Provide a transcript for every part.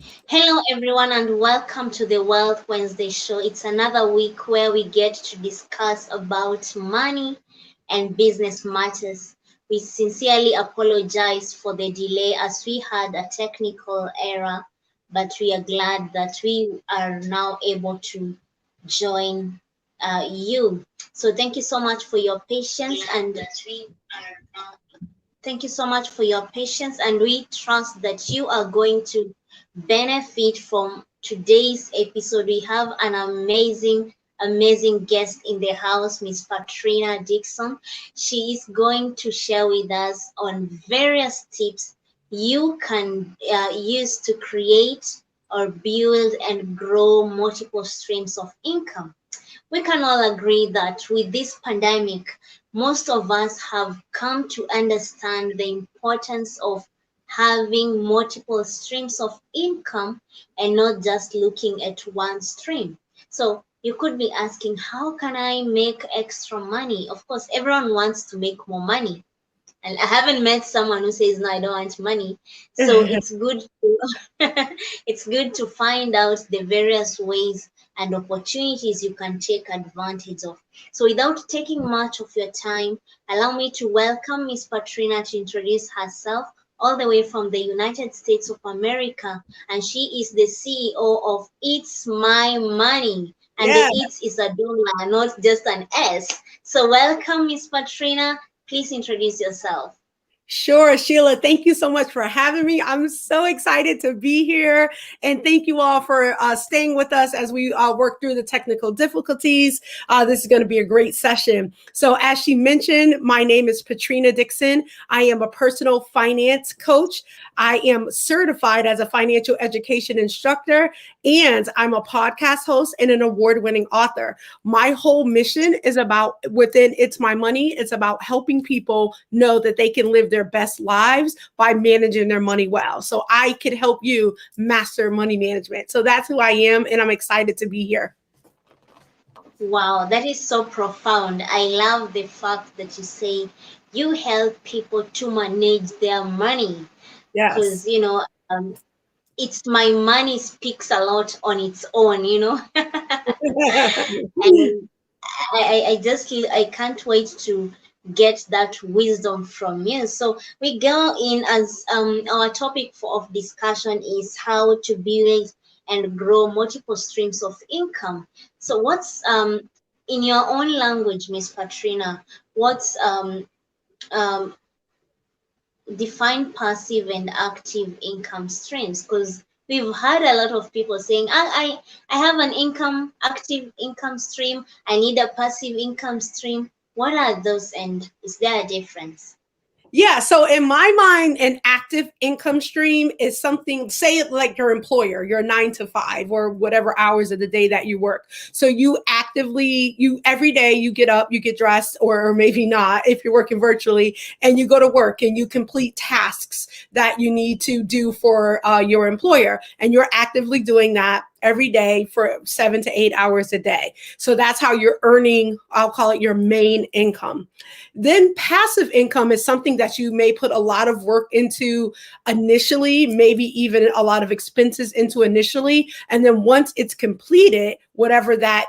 Hello, everyone, and welcome to the Wealth Wednesday show. It's another week where we get to discuss about money and business matters. We sincerely apologize for the delay as we had a technical error, but we are glad that we are now able to join you. So, thank you so much for your patience and thank you so much for your patience, and we trust that you are going to benefit from today's episode. We have an amazing guest in the house, Miss Patrina Dixon. She is going to share with us on various tips you can use to create or build and grow multiple streams of income. We can all agree that with this pandemic, most of us have come to understand the importance of having multiple streams of income and not just looking at one stream. So you could be asking, how can I make extra money? Of course, everyone wants to make more money. And I haven't met someone who says, no, I don't want money. So it's good to it's good to find out the various ways and opportunities you can take advantage of. So without taking much of your time, allow me to welcome Miss Patrina to introduce herself all the way from the United States of America. And she is the CEO of It's My Money. And the Yeah, It's is a dollar, not just an S. So welcome, Miss Patrina. Please introduce yourself. sure, Sheila. Thank you so much for having me. I'm so excited to be here. And thank you all for staying with us as we work through the technical difficulties. This is going to be a great session. So, as she mentioned, my name is Patrina Dixon. I am a personal finance coach. I am certified as a financial education instructor, and I'm a podcast host and an award-winning author. My whole mission is about within It's My Money. It's about helping people know that they can live their best lives by managing their money well. So I could help you master money management. So that's who I am, and I'm excited to be here. Wow, that is so profound. I love the fact that you say you help people to manage their money because, Yes. it's my money speaks a lot on its own. And I can't wait to get that wisdom from you. So we go in as our topic of discussion is how to build and grow multiple streams of income. So what's in your own language, Miss Patrina, what's um, define passive and active income streams? Because we've had a lot of people saying, I have an active income stream, I need a passive income stream. What are those, and is there a difference? Yeah. So in my mind, an active income stream is something, say it like your employer, your 9 to 5 or whatever hours of the day that you work. So you every day you get up, you get dressed, or maybe not if you're working virtually, and you go to work and you complete tasks that you need to do for your employer. And you're actively doing that every day for 7 to 8 hours a day. So that's how you're earning, I'll call it your main income. Then passive income is something that you may put a lot of work into initially, maybe even a lot of expenses into initially. And then once it's completed, whatever that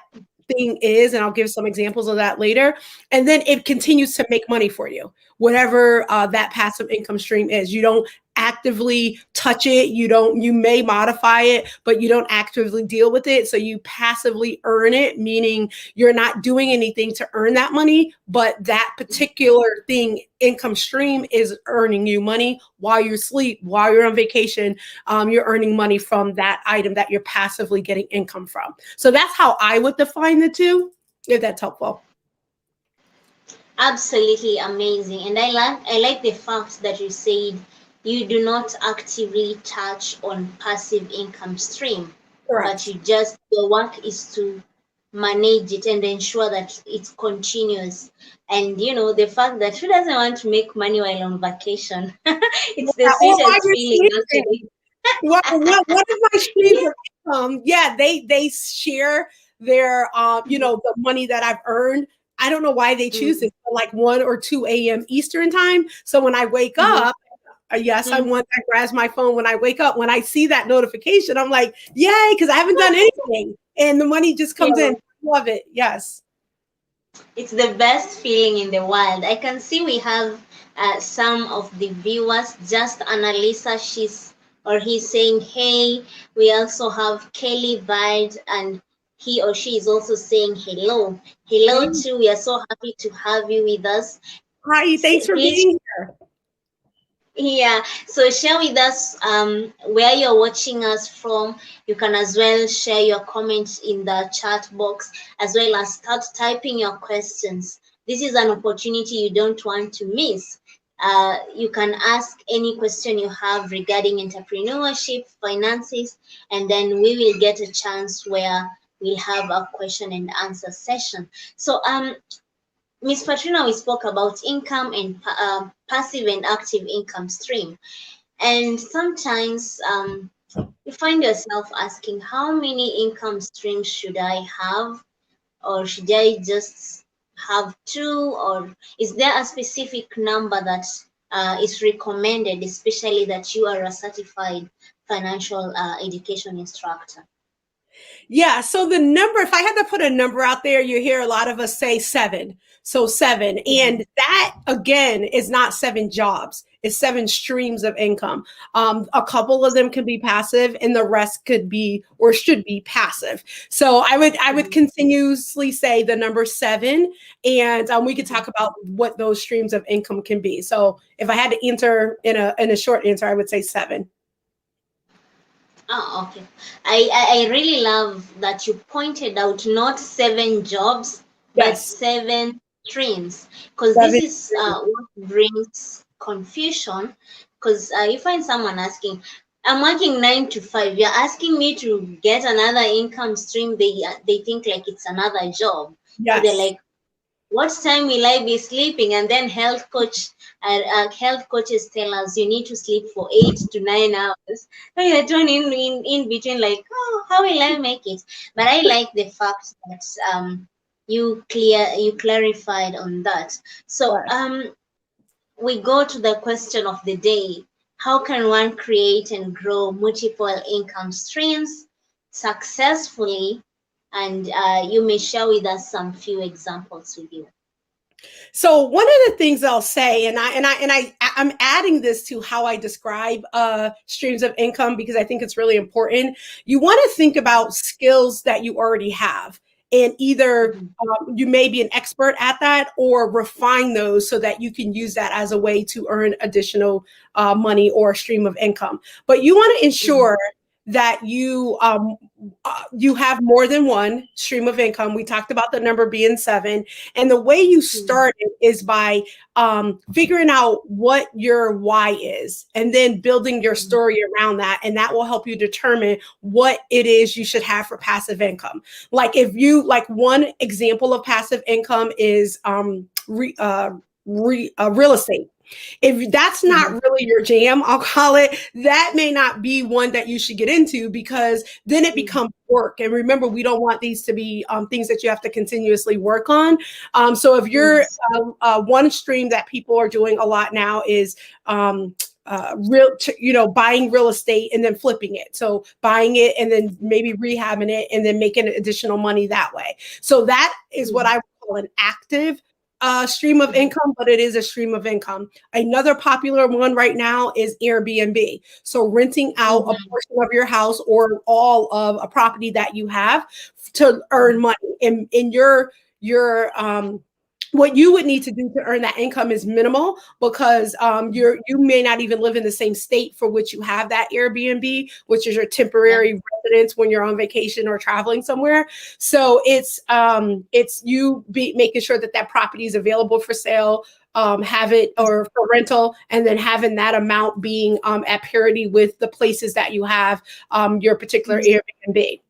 thing is, and I'll give some examples of that later, and then it continues to make money for you, whatever that passive income stream is. You don't actively touch it, you may modify it, but you don't actively deal with it. So you passively earn it, meaning you're not doing anything to earn that money, but that particular thing, income stream, is earning you money while you sleep, while you're on vacation. You're earning money from that item that you're passively getting income from. So that's how I would define the two, if that's helpful. Absolutely amazing. And I like the fact that you said you do not actively touch on passive income stream, but Correct. you just your work is to manage it and ensure that it continues. And the fact that who doesn't want to make money while on vacation? It's the Or while sweetest you're feeling sleeping. actually. Well, one of my streams of income, yeah, they share their the money that I've earned. I don't know why they choose Mm, it, like 1 or 2 a.m. Eastern time. So when I wake mhm. up, Yes, I Mhm. want that grabs my phone when I wake up. When I see that notification, I'm like, yay, because I haven't done anything. And the money just Yeah. comes in. Love it. Yes. It's the best feeling in the world. I can see we have some of the viewers. Just Annalisa, she's or he's saying, hey. We also have Kelly Vide, and he or she is also saying hello. Hello, Mm. too. We are so happy to have you with us. Hi, thanks for Please, being here. yeah. So share with us where you're watching us from. You can as well share your comments in the chat box, as well as start typing your questions. This is an opportunity you don't want to miss. You can ask any question you have regarding entrepreneurship, finances, and then we will get a chance where we'll have a question and answer session. So Miss Patrina, we spoke about income and passive and active income stream. And sometimes you find yourself asking, how many income streams should I have? Or should I just have two? Or is there a specific number that is recommended, especially that you are a certified financial education instructor? Yeah. So the number, if I had to put a number out there, you hear a lot of us say seven. So seven. Mhm. And that again is not seven jobs. It's seven streams of income. A couple of them can be passive and the rest could be or should be passive. So I would Mhm. continuously say the number seven, and we could Mhm. talk about what those streams of income can be. So if I had to answer in a short answer, I would say seven. Oh, okay. I really love that you pointed out not seven jobs, but Yes. seven streams, because this Seven is streams. what brings confusion. Because you find someone asking, I'm working 9 to 5. You're asking me to get another income stream. They think like it's another job. So they're Yes. like, what time will I be sleeping? And then health coaches tell us you need to sleep for 8 to 9 hours. So you're thrown in between, like, oh, how will I make it? But I like the fact that you clarified on that. So Yes. we go to the question of the day. How can one create and grow multiple income streams successfully? And you may share with us some few examples with you. So one of the things I'll say, I'm adding this to how I describe streams of income because I think it's really important. You want to think about skills that you already have, and either Mhm. you may be an expert at that or refine those so that you can use that as a way to earn additional money or stream of income. But you want to Mhm. ensure that you have more than one stream of income. We talked about the number being seven, and the way you Mhm. start it is by figuring out what your why is and then building your Mhm. story around that. And that will help you determine what it is you should have for passive income. Like if you like one example of passive income is real estate. If that's not Mhm. really your jam, I'll call it, that may not be one that you should get into because then it Mhm. becomes work. And remember, we don't want these to be things that you have to continuously work on. So if you're Yes. one stream that people are doing a lot now is buying real estate and then flipping it. So buying it and then maybe rehabbing it and then making additional money that way. So that is what Mhm. I would call an active stream of Mhm. income, but it is a stream of income. Another popular one right now is Airbnb. So renting out a Mhm. portion of your house or all of a property that you have to earn Mhm. money. In your what you would need to do to earn that income is minimal because you may not even live in the same state for which you have that Airbnb, which is your Yeah. temporary residence when you're on vacation or traveling somewhere. So it's you be making sure that that property is available for sale, have it or for rental, and then having that amount being at parity with the places that you have your particular Mhm. Airbnb.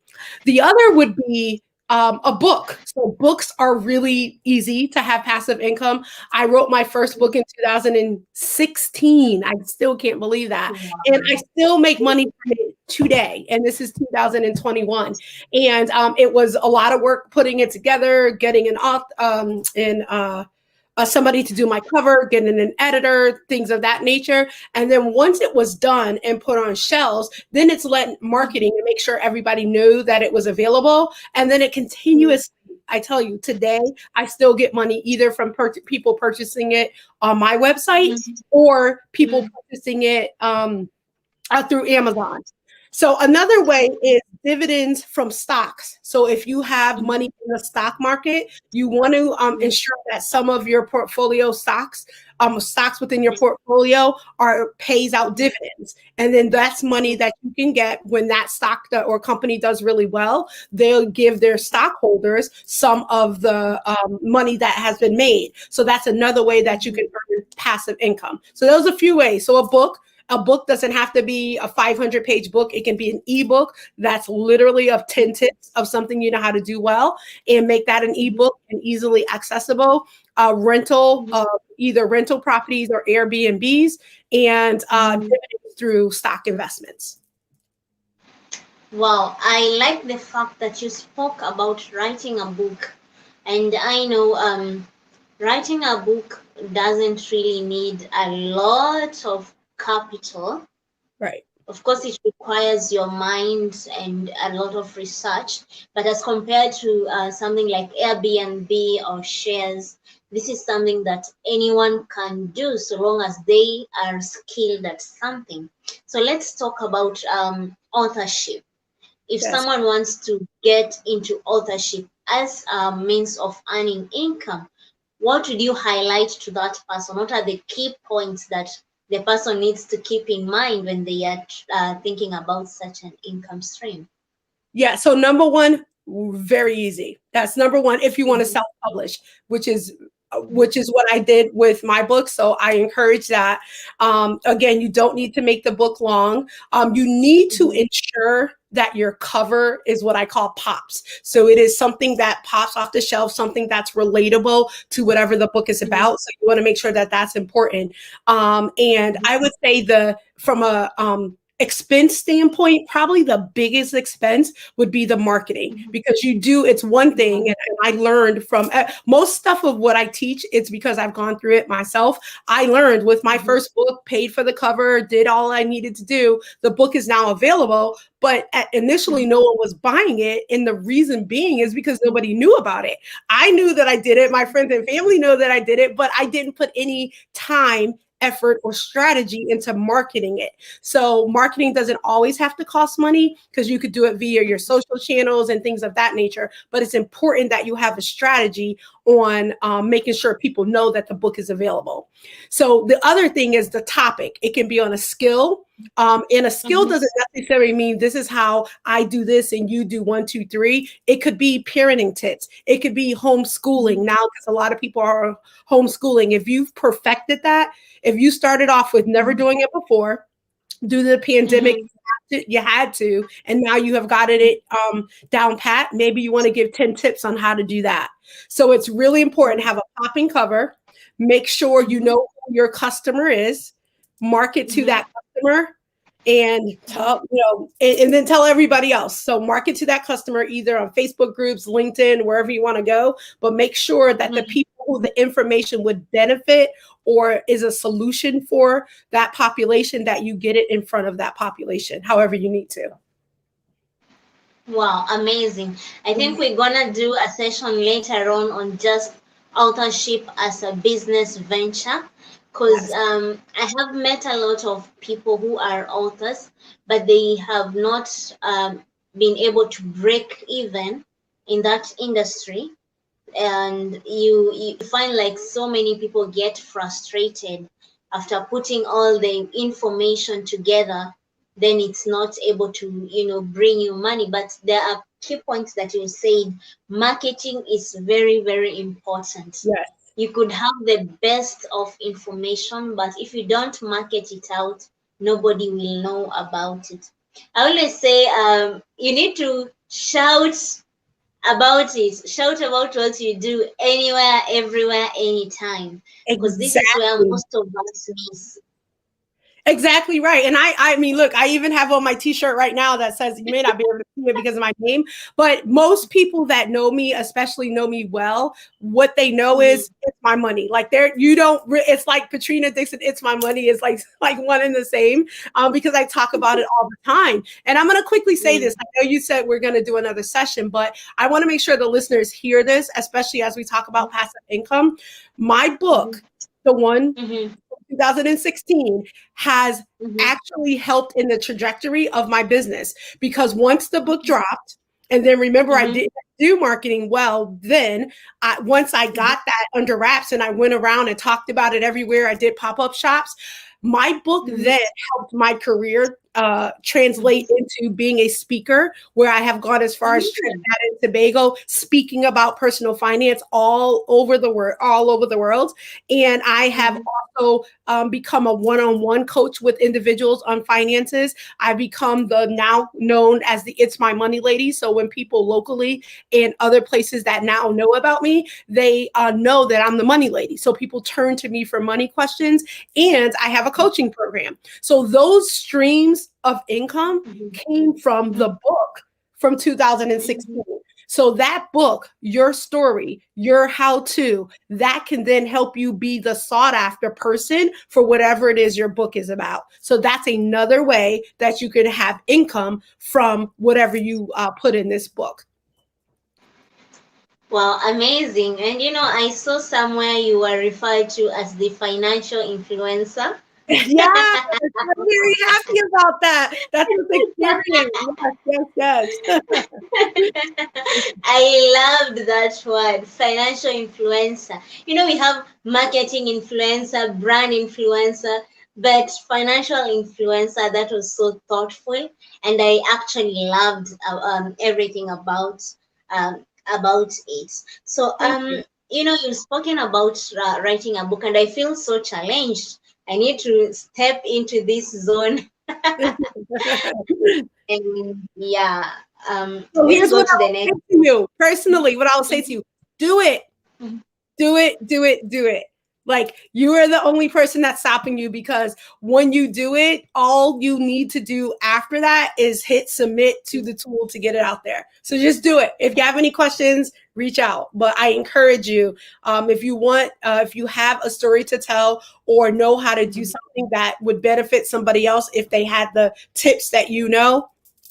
The other would be a book. So books are really easy to have passive income. I wrote my first book in 2016. I still can't believe that. And I Wow. still make money from it today. And this is 2021. And it was a lot of work putting it together, getting an author, somebody to do my cover, getting an editor, things of that nature. And then once it was done and put on shelves, then it's let marketing to make sure everybody knew that it was available. And then it continuously, I tell you, today, I still get money either from people purchasing it on my website or people purchasing it through Amazon. So another way is dividends from stocks. So if you have money in the stock market, you want to ensure that some of your portfolio stocks within your portfolio pays out dividends, and then that's money that you can get when that stock or company does really well. They'll give their stockholders some of the money that has been made. So that's another way that you can earn passive income. So those are a few ways. So a book doesn't have to be a 500-page book. It can be an ebook that's literally of 10 tips of something you know how to do well, and make that an ebook and easily accessible. Rental, either rental properties or Airbnbs, and dividends through stock investments. Wow, I like the fact that you spoke about writing a book. And I know writing a book doesn't really need a lot of capital. Right. Of course, it requires your mind and a lot of research. But as compared to something like Airbnb or shares, this is something that anyone can do so long as they are skilled at something. So let's talk about authorship. If Yes. someone wants to get into authorship as a means of earning income, what would you highlight to that person? What are the key points that the person needs to keep in mind when they are thinking about such an income stream? Yeah. So number one, very easy. That's number one if you want to self-publish, which is what I did with my book. So I encourage that. Again, you don't need to make the book long. You need to ensure that your cover is what I call pops. So it is something that pops off the shelf, something that's relatable to whatever the book is about. So you want to make sure that that's important. And I would say from a expense standpoint, probably the biggest expense would be the marketing, because it's one thing. And I learned from most stuff of what I teach, it's because I've gone through it myself. I learned with my first book, paid for the cover, did all I needed to do. The book is now available, but initially no one was buying it. And the reason being is because nobody knew about it. I knew that I did it. My friends and family know that I did it, but I didn't put any time, effort, or strategy into marketing it. So marketing doesn't always have to cost money, because you could do it via your social channels and things of that nature. But it's important that you have a strategy on making sure people know that the book is available. So the other thing is the topic. It can be on a skill. And a skill doesn't necessarily mean this is how I do this and you do 1, 2, 3. It could be parenting tips. It could be homeschooling now, because a lot of people are homeschooling. If you've perfected that, if you started off with never doing it before, due to the pandemic, you had to, and now you have gotten it down pat, maybe you want to give 10 tips on how to do that. So it's really important to have a popping cover. Make sure you know who your customer is, market to that customer, and and then tell everybody else. So market to that customer either on Facebook groups, LinkedIn, wherever you want to go, but make sure that the people who the information would benefit or is a solution for that population, that you get it in front of that population, however you need to. Wow, amazing. I think we're gonna do a session later on just authorship as a business venture, because I have met a lot of people who are authors, but they have not been able to break even in that industry. And you find like so many people get frustrated after putting all the information together, then it's not able to bring you money. But there are key points that you said. Marketing is very, very important. Yes. You could have the best of information, but if you don't market it out, nobody will know about it. I always say you need to shout about it. Shout about what you do anywhere, everywhere, anytime. Because this is where Exactly. most of us miss. Exactly right. And I mean, look, I even have on my t-shirt right now that says, you may not be able to see it because of my name, but most people that know me, especially know me well, what they know Mhm, is it's my money. Like it's like Patrina Dixon, it's my money is like one and the same, because I talk about it all the time. And I'm going to quickly say this. mhm, I know you said we're going to do another session, but I want to make sure the listeners hear this, especially as we talk about passive income. My book, mhm, the one mhm, 2016, has mhm, actually helped in the trajectory of my business, because once the book mhm, dropped, and then remember I mhm, didn't do marketing well then, once I mhm, got that under wraps and I went around and talked about it everywhere, I did pop-up shops, my book mhm, then helped my career mhm, translate into being a speaker, where I have gone as far as mhm, Trinidad and Tobago, speaking about personal finance all over the world. And I have mhm, also become a one-on-one coach with individuals on finances. I become the now known as the It's My Money Lady. So when people locally and other places that now know about me, they know that I'm the money lady. So people turn to me for money questions, and I have a coaching program. So those streams of income mhm, came from the mhm, book from mhm. 2016. So that book, your story, your how to, that can then help you be the sought after person for whatever it is your book is about. So that's another way that you can have income from whatever you put in this book. Wow, amazing. And I saw somewhere you were referred to as the financial influencer. Yeah, I'm very happy about that. That's an experience. Yes, yes, yes. I loved that word, financial influencer. We have marketing influencer, brand influencer, but financial influencer, that was so thoughtful. And I actually loved everything about it. So, Thank you. you've spoken about writing a book, and I feel so challenged. I need to step into this zone. And yeah, So let's here's go what to the I'll next. say to you personally. What I'll say to Mhm, you: do it. mhm, Do it, do it, do it. Like, you are the only person that's stopping you, because when you do it, all you need to do after that is hit submit to the tool to get it out there. So just do it. If you have any questions, reach out. But I encourage you, if you want, if you have a story to tell or know how to do mhm, something that would benefit somebody else, if they had the tips that you know,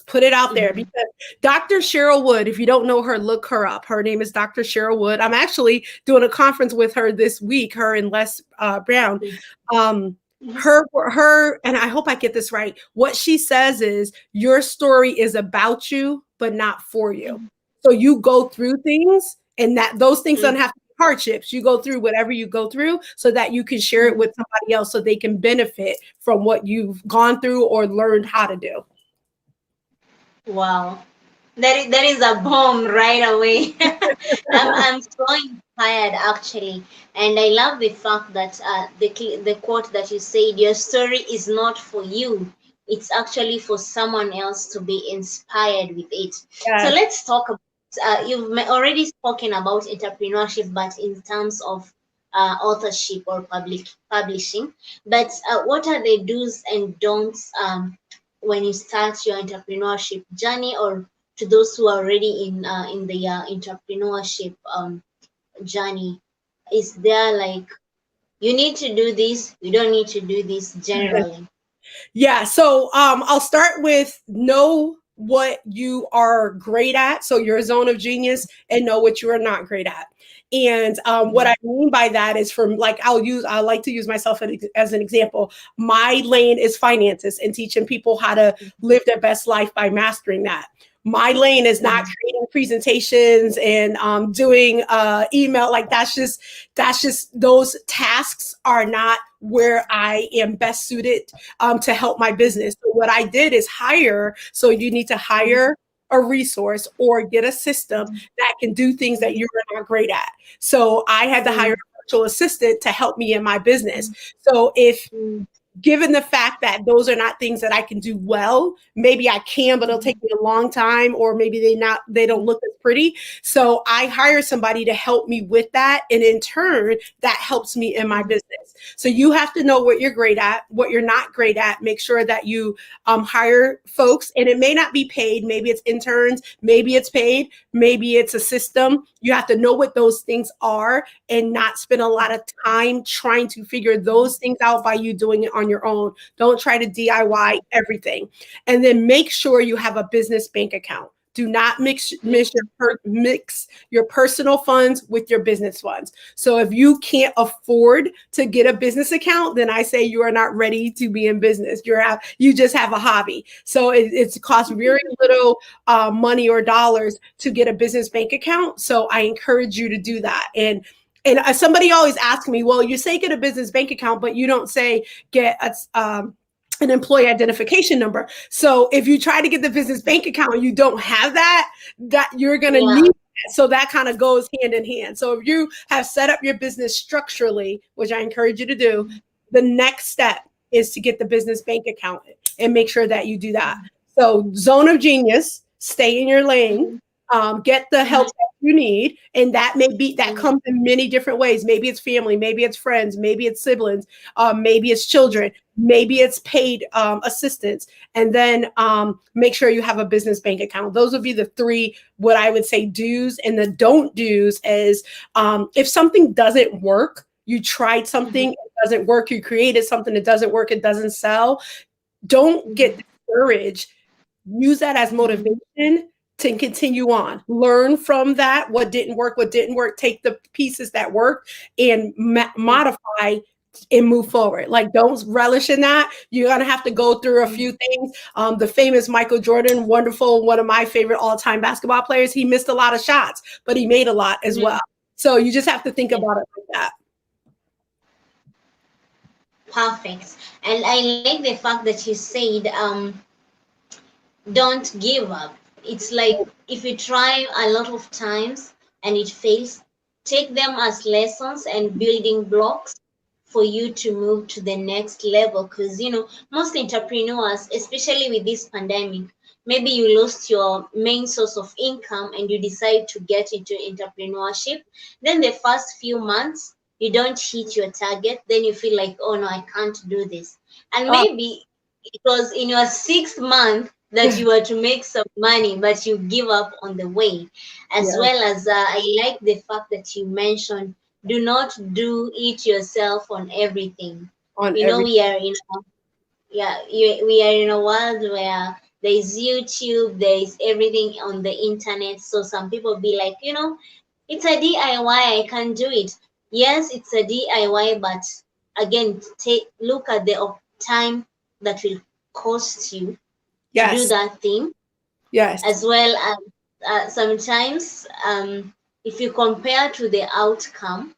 put it out there. mhm, Because Dr. Cheryl Wood, if you don't know her, look her up. Her name is Dr. Cheryl Wood. I'm actually doing a conference with her this week, her and Les Brown. mhm, Um, mhm, her, and I hope I get this right. What she says is, your story is about you, but not for you. mhm, So you go through things, and that those things don't mhm, have to be hardships. You go through whatever you go through so that you can share it mhm. with somebody else, so they can benefit from what you've gone through or learned how to do. Wow, that is a bomb right away. I'm so inspired actually, and I love the fact that the quote that you said, your story is not for you. It's actually for someone else to be inspired with it. So Yes. let's talk about. You've already spoken about entrepreneurship, but in terms of authorship or publishing. But what are the do's and don'ts when you start your entrepreneurship journey, or to those who are already in the entrepreneurship journey? Is there like, you need to do this, you don't need to do this generally? Yeah. So I'll start with know what you are great at. So your zone of genius, and know what you are not great at. And what Mhm, I mean by that is, from like, I like to use myself as an example. My lane is finances and teaching people how to live their best life by mastering that. My lane is not mhm, creating presentations and doing email. Like, that's just those tasks are not where I am best suited to help my business. So what I did is hire. So you need to mhm, hire a resource or get a system mhm, that can do things that mhm, you're not great at. So I had to hire mhm, a virtual assistant to help me in my business. mhm, So if mhm, given the fact that those are not things that I can do well, maybe I can, but it'll take me a long time, or maybe they don't look as pretty. So I hire somebody to help me with that. And in turn, that helps me in my business. So you have to know what you're great at, what you're not great at. Make sure that you hire folks, and it may not be paid. Maybe it's interns, maybe it's paid, maybe it's a system. You have to know what those things are and not spend a lot of time trying to figure those things out by you doing it on your own. Don't try to DIY everything. And then make sure you have a business bank account. Do not mix your personal funds with your business funds. So if you can't afford to get a business account, then I say you are not ready to be in business. You just have a hobby. So it costs very little money or dollars to get a business bank account. So I encourage you to do that. And somebody always asks me, well, you say get a business bank account, but you don't say get an employee identification number. So if you try to get the business bank account and you don't have that you're going to need that. So that kind of goes hand in hand. So if you have set up your business structurally, which I encourage you to do, the next step is to get the business bank account and make sure that you do that. So zone of genius, stay in your lane. Get the help that you need. And that comes in many different ways. Maybe it's family, maybe it's friends, maybe it's siblings, maybe it's children, maybe it's paid assistance. And then make sure you have a business bank account. Those would be the three, what I would say do's. And the don't do's is if something doesn't work, you tried something, it doesn't work, you created something, it doesn't work, it doesn't sell. Don't get discouraged. Use that as motivation to continue on. Learn from that. What didn't work, take the pieces that worked and modify and move forward. Like, don't relish in that. You're going to have to go through a few things. The famous Michael Jordan, wonderful, one of my favorite all-time basketball players, he missed a lot of shots, but he made a lot as well. So you just have to think about it like that. Perfect. And I like the fact that you said, don't give up. It's like if you try a lot of times and it fails, take them as lessons and building blocks for you to move to the next level. Because, most entrepreneurs, especially with this pandemic, maybe you lost your main source of income and you decide to get into entrepreneurship. Then the first few months, you don't hit your target. Then you feel like, oh no, I can't do this. And maybe it was in your 6th month that you were to make some money, but you give up on the way. As well as I like the fact that you mentioned, do not do it yourself on everything. We are in a world where there is YouTube, there is everything on the internet. So some people be like, it's a DIY, I can't do it. Yes, it's a DIY, but again, look at the time that will cost you to do that thing. Yes. As well as sometimes if you compare to the outcome,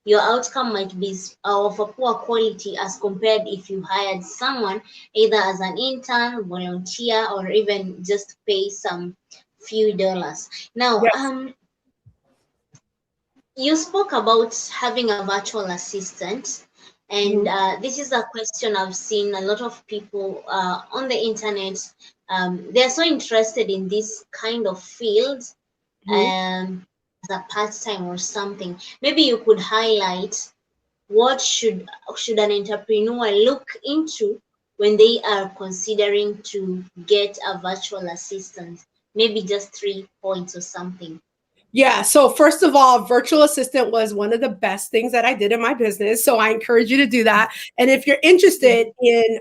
your outcome might be of a poor quality as compared if you hired someone either as an intern, volunteer, or even just pay some few dollars. Now, you spoke about having a virtual assistant. And this is a question I've seen a lot of people on the internet. They're so interested in this kind of field as a part-time or something. Maybe you could highlight what should an entrepreneur look into when they are considering to get a virtual assistant. Maybe just 3 points or something. Yeah. So first of all, virtual assistant was one of the best things that I did in my business. So I encourage you to do that. And if you're interested in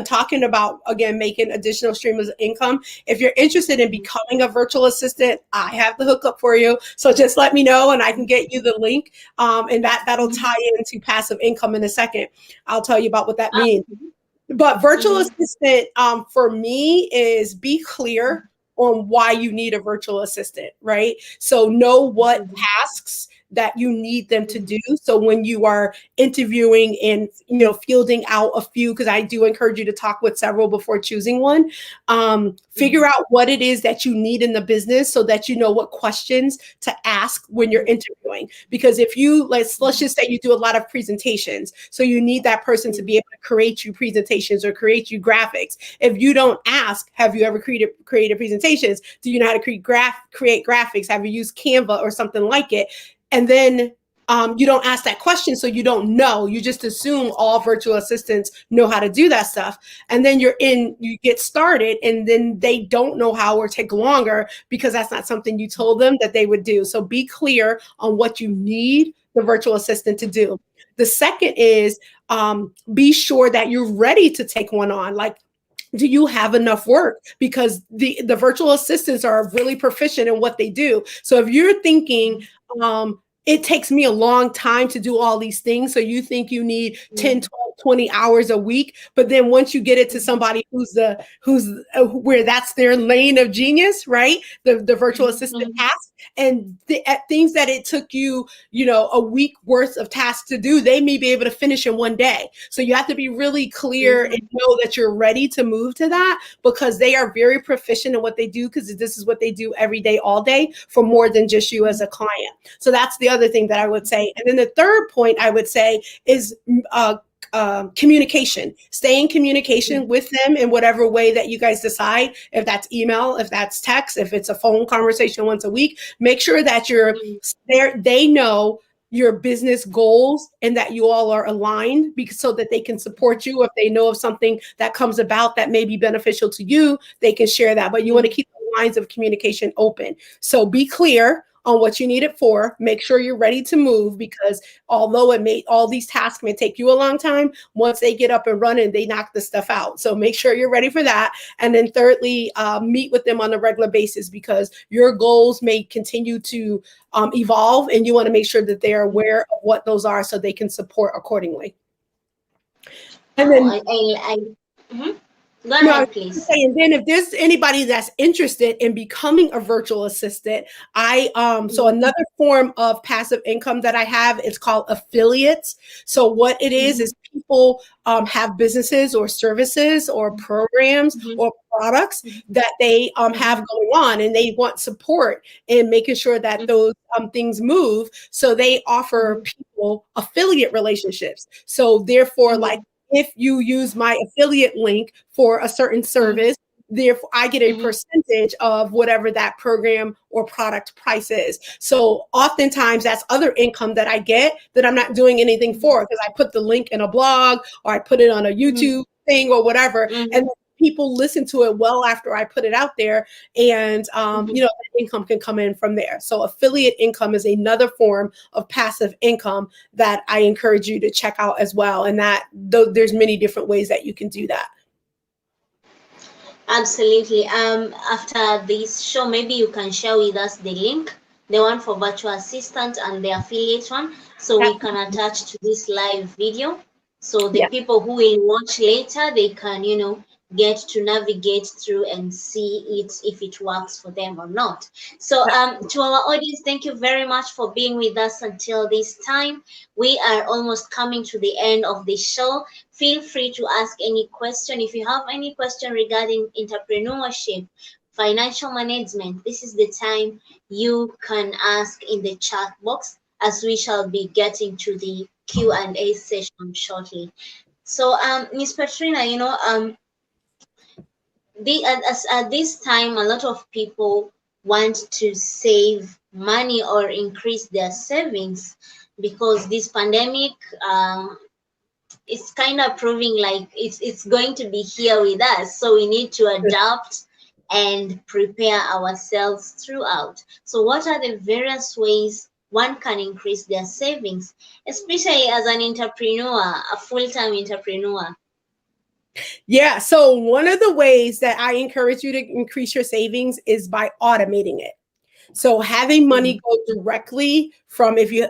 talking about, again, making additional streams of income, if you're interested in becoming a virtual assistant, I have the hookup for you. So just let me know and I can get you the link. And that'll tie into passive income in a second. I'll tell you about what that means. But virtual assistant for me is be clear on why you need a virtual assistant, right? So know what tasks that you need them to do. So when you are interviewing and, fielding out a few, because I do encourage you to talk with several before choosing one, figure out what it is that you need in the business so that you know what questions to ask when you're interviewing. Because if you, let's just say you do a lot of presentations, so you need that person to be able to create you presentations or create you graphics. If you don't ask, have you ever created presentations? Do you know how to create graphics? Have you used Canva or something like it? And then you don't ask that question, so you don't know. You just assume all virtual assistants know how to do that stuff. And then you get started, and then they don't know how or take longer because that's not something you told them that they would do. So be clear on what you need the virtual assistant to do. The second is be sure that you're ready to take one on. Like, do you have enough work? Because the virtual assistants are really proficient in what they do. So if you're thinking, it takes me a long time to do all these things, so you think you need 10, 12, 20 hours a week, but then once you get it to somebody who's where that's their lane of genius, right? The virtual assistant task, and things that it took you, a week worth of tasks to do, they may be able to finish in one day. So you have to be really clear and know that you're ready to move to that, because they are very proficient in what they do, because this is what they do every day, all day, for more than just you as a client. So that's the other thing that I would say. And then the third point I would say is communication. Stay in communication with them in whatever way that you guys decide. If that's email, if that's text, if it's a phone conversation once a week, make sure that you're there. They know your business goals and that you all are aligned, because so that they can support you. If they know of something that comes about that may be beneficial to you, they can share that. But you want to keep the lines of communication open. So be clear on what you need it for. Make sure you're ready to move, because although all these tasks may take you a long time, once they get up and running, they knock the stuff out. So make sure you're ready for that. And then thirdly, meet with them on a regular basis, because your goals may continue to evolve, and you want to make sure that they're aware of what those are so they can support accordingly. And then Go ahead, please. And then if there's anybody that's interested in becoming a virtual assistant, so another form of passive income that I have is called affiliates. So what it is people have businesses or services or programs or products that they have going on, and they want support in making sure that those things move. So they offer people affiliate relationships. So therefore, like, if you use my affiliate link for a certain service, therefore I get a percentage of whatever that program or product price is. So oftentimes that's other income that I get that I'm not doing anything for, because I put the link in a blog or I put it on a YouTube thing or whatever. And people listen to it well after I put it out there, and the income can come in from there. So affiliate income is another form of passive income that I encourage you to check out as well. And that there's many different ways that you can do that. Absolutely. After this show, maybe you can share with us the link, the one for virtual assistant and the affiliate one, so we can attach to this live video. So the people who will watch later, they can, get to navigate through and see it, if it works for them or not. So to our audience, thank you very much for being with us until this time. We are almost coming to the end of the show. Feel free to ask any question. If you have any question regarding entrepreneurship, financial management, this is the time you can ask in the chat box, as we shall be getting to the Q&A session shortly. So Miss Patrina, at this time, a lot of people want to save money or increase their savings, because this pandemic is kind of proving like it's going to be here with us. So we need to adapt and prepare ourselves throughout. So what are the various ways one can increase their savings, especially as an entrepreneur, a full-time entrepreneur? Yeah. So one of the ways that I encourage you to increase your savings is by automating it. So having money Mhm. go directly from, if you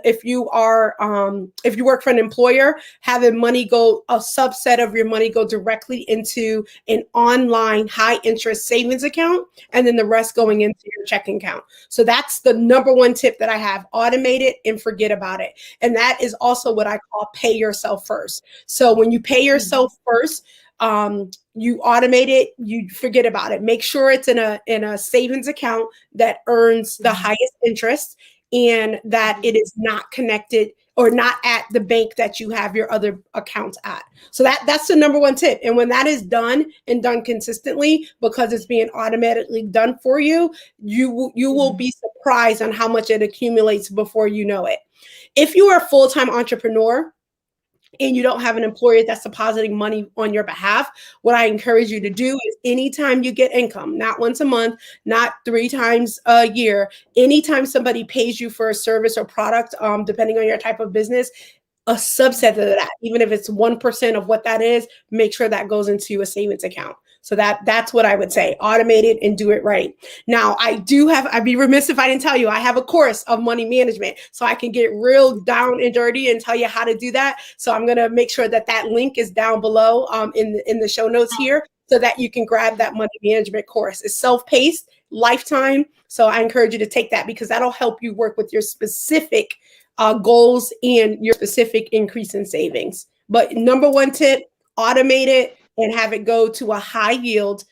work for an employer, having money go, a subset of your money go directly into an online high interest savings account, and then the rest going into your checking account. So that's the number one tip that I have: automate it and forget about it. And that is also what I call pay yourself first. So when you pay Mhm. yourself first, you automate it, you forget about it. Make sure it's in a savings account that earns the Mhm. highest interest, and that Mhm. it is not connected or not at the bank that you have your other accounts at. So that's the number one tip. And when that is done and done consistently, because it's being automatically done for you, you will Mhm. be surprised on how much it accumulates before you know it. If you are a full-time entrepreneur and you don't have an employer that's depositing money on your behalf, what I encourage you to do is anytime you get income, not once a month, not 3 times a year, anytime somebody pays you for a service or product, depending on your type of business, a subset of that, even if it's 1% of what that is, make sure that goes into a savings account. So that's what I would say. Automate it and do it right. Now, I'd be remiss if I didn't tell you, I have a course of money management. So I can get real down and dirty and tell you how to do that. So I'm going to make sure that that link is down below in the show notes here, so that you can grab that money management course. It's self-paced, lifetime. So I encourage you to take that, because that'll help you work with your specific goals and your specific increase in savings. But number one tip: automate it and have it go to a high yield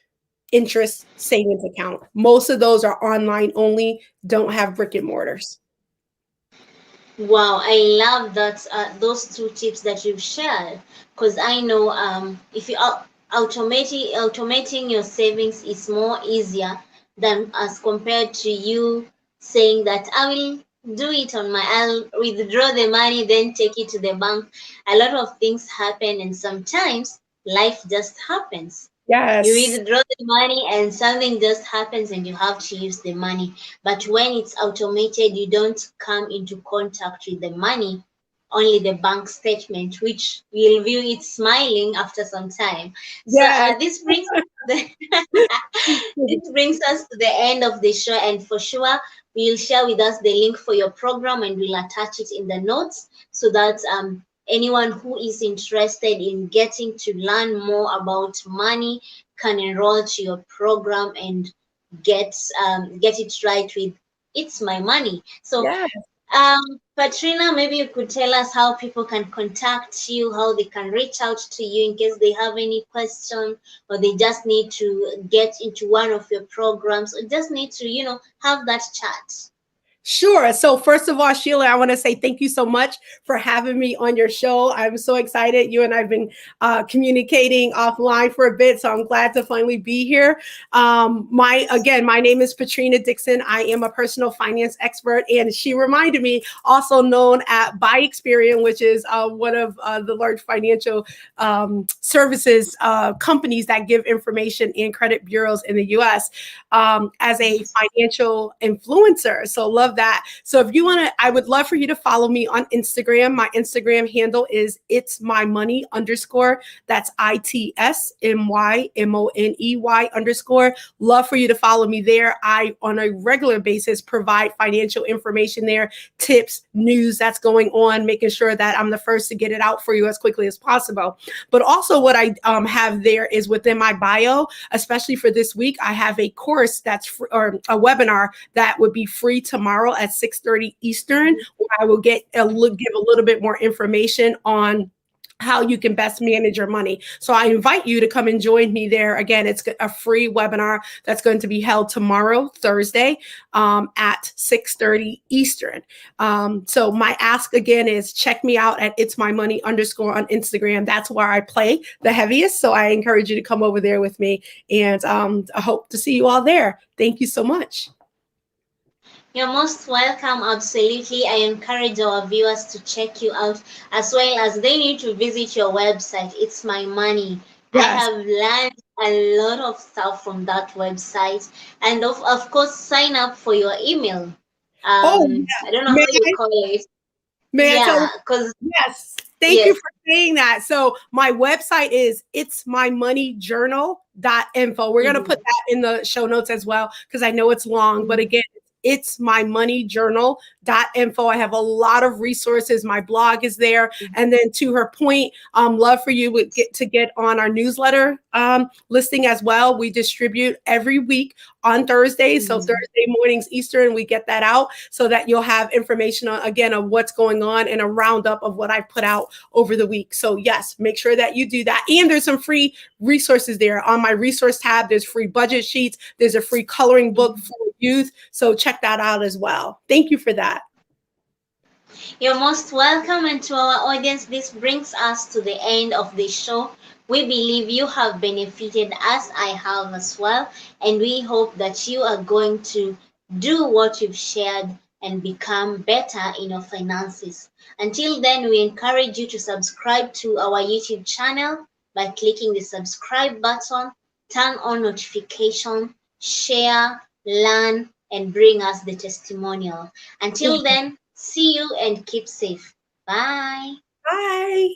interest savings account. Most of those are online only, don't have brick and mortars. Wow, I love that those two tips that you've shared, because I know if you are automating your savings is more easier than as compared to you saying that I will do it on my, I'll withdraw the money then take it to the bank. A lot of things happen, and sometimes life just happens. You Yes. withdraw the money and something just happens and you have to use the money. But when it's automated, you don't come into contact with the money, only the bank statement, which you'll view it smiling after some time. So Yes. this brings the this brings us to the end of the show, and for sure, we'll share with us the link for your program and we'll attach it in the notes so that anyone who is interested in getting to learn more about money can enroll to your program and get get it right with It's My Money. So Yeah. Patrina, maybe you could tell us how people can contact you, how they can reach out to you in case they have any question, or they just need to get into one of your programs, or just need to, have that chat. Sure. So first of all, Sheila, I want to say thank you so much for having me on your show. I'm so excited. You and I've been communicating offline for a bit, so I'm glad to finally be here. My name is Patrina Dixon. I am a personal finance expert, and she reminded me, also known at By Experian, which is one of the large financial services companies that give information and credit bureaus in the U.S. As a Yes. financial influencer. So love that. So if you want to, I would love for you to follow me on Instagram. My Instagram handle is it's my money underscore. That's ITSMYMONEY underscore. Love for you to follow me there. I, on a regular basis, provide financial information there, tips, news that's going on, making sure that I'm the first to get it out for you as quickly as possible. But also what I have there is within my bio, especially for this week, I have a course that's or a webinar that would be free tomorrow at 6:30 Eastern, Mhm. where I will give a little bit more information on how you can best manage your money. So I invite you to come and join me there. Again, it's a free webinar that's going to be held tomorrow, Thursday, at 6:30 Eastern. So my ask again is check me out at it's my money underscore on Instagram. That's where I play the heaviest. So I encourage you to come over there with me, and I hope to see you all there. Thank you so much. You're most welcome, absolutely. I encourage our viewers to check you out, as well as they need to visit your website. It's My Money. I Yes. have learned a lot of stuff from that website. And of course, sign up for your email. Oh, yeah. I don't know May how you I, call it. may I tell? Yeah, because, Yes. Thank you yes. for saying that. So my website is itsmymoneyjournal.info. We're going to put Mhm, that in the show notes as well, because I know it's long, but mhm. again, itsmymoneyjournal.info. I have a lot of resources. My blog is there. And then to her point, love for you would get on our newsletter listing as well. We distribute every week on Thursdays. So Mhm. Thursday mornings Eastern, we get that out so that you'll have information on, again, of what's going on and a roundup of what I put out over the week. So yes, make sure that you do that. And there's some free resources there. On my resource tab, there's free budget sheets. There's a free coloring book for youth. So check that out as well. Thank you for that. You're most welcome, and to our audience, this brings us to the end of the show. We believe you have benefited as I have as well, and we hope that you are going to do what you've shared and become better in your finances. Until then, we encourage you to subscribe to our YouTube channel by clicking the subscribe button, turn on notification, share, learn, and bring us the testimonial. Until then, see you and keep safe. Bye. Bye.